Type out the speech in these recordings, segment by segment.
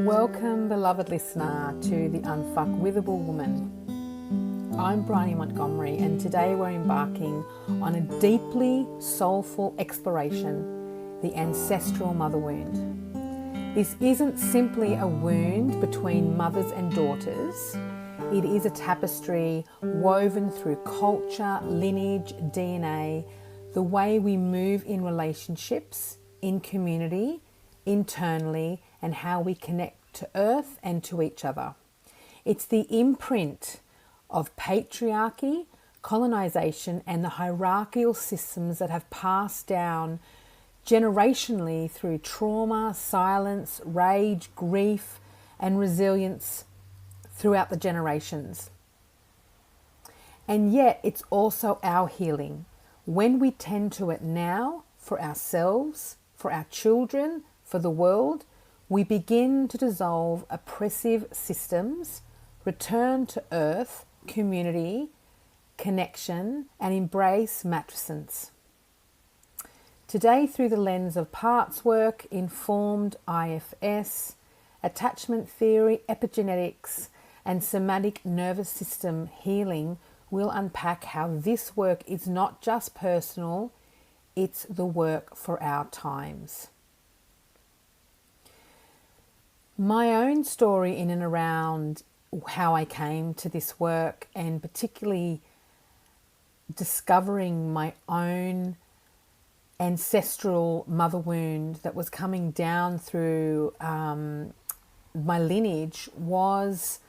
Welcome, beloved listener, to The Unfuckwithable Woman. I'm Bryony Montgomery, and today we're embarking on a deeply soulful exploration, the ancestral mother wound. This isn't simply a wound between mothers and daughters. It is a tapestry woven through culture, lineage, DNA, the way we move in relationships, in community, internally, and how we connect to earth and to each other. It's the imprint of patriarchy, colonization, and the hierarchical systems that have passed down generationally through trauma, silence, rage, grief, and resilience throughout the generations. And yet it's also our healing when we tend to it now for ourselves, for our children, for the world. We begin to dissolve oppressive systems, return to earth, community, connection, and embrace matrescence. Today, through the lens of parts work, informed IFS, attachment theory, epigenetics, and somatic nervous system healing, we'll unpack how this work is not just personal, it's the work for our times. My own story in and around how I came to this work, and particularly discovering my own ancestral mother wound that was coming down through my lineage, was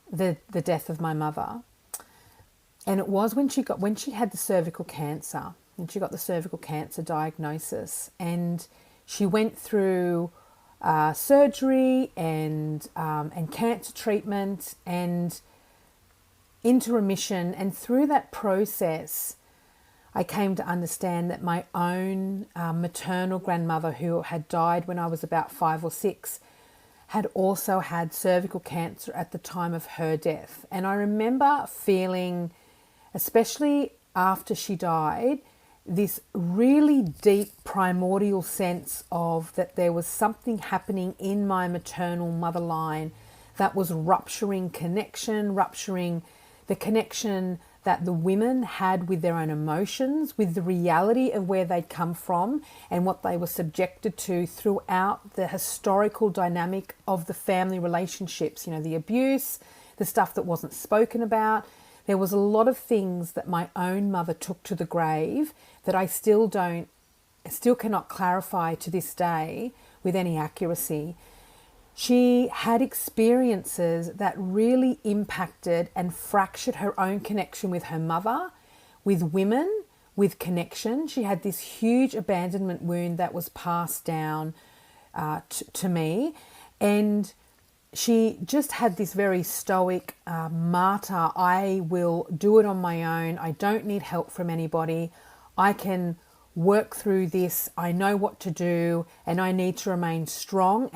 the death of my mother. And it was when she had the cervical cancer, and she got the cervical cancer diagnosis, and she went through surgery and cancer treatment and into remission. And through that process, I came to understand that my own maternal grandmother, who had died when I was about 5 or 6, had also had cervical cancer at the time of her death. And I remember feeling, especially after she died, this really deep primordial sense of that there was something happening in my maternal mother line that was rupturing the connection that the women had with their own emotions, with the reality of where they'd come from and what they were subjected to throughout the historical dynamic of the family relationships, the abuse, the stuff that wasn't spoken about. There was a lot of things that my own mother took to the grave that I still cannot clarify to this day with any accuracy. She had experiences that really impacted and fractured her own connection with her mother, with women, with connection. She had this huge abandonment wound that was passed down to me, and she just had this very stoic martyr. I will do it on my own. I don't need help from anybody. I can work through this. I know what to do, and I need to remain strong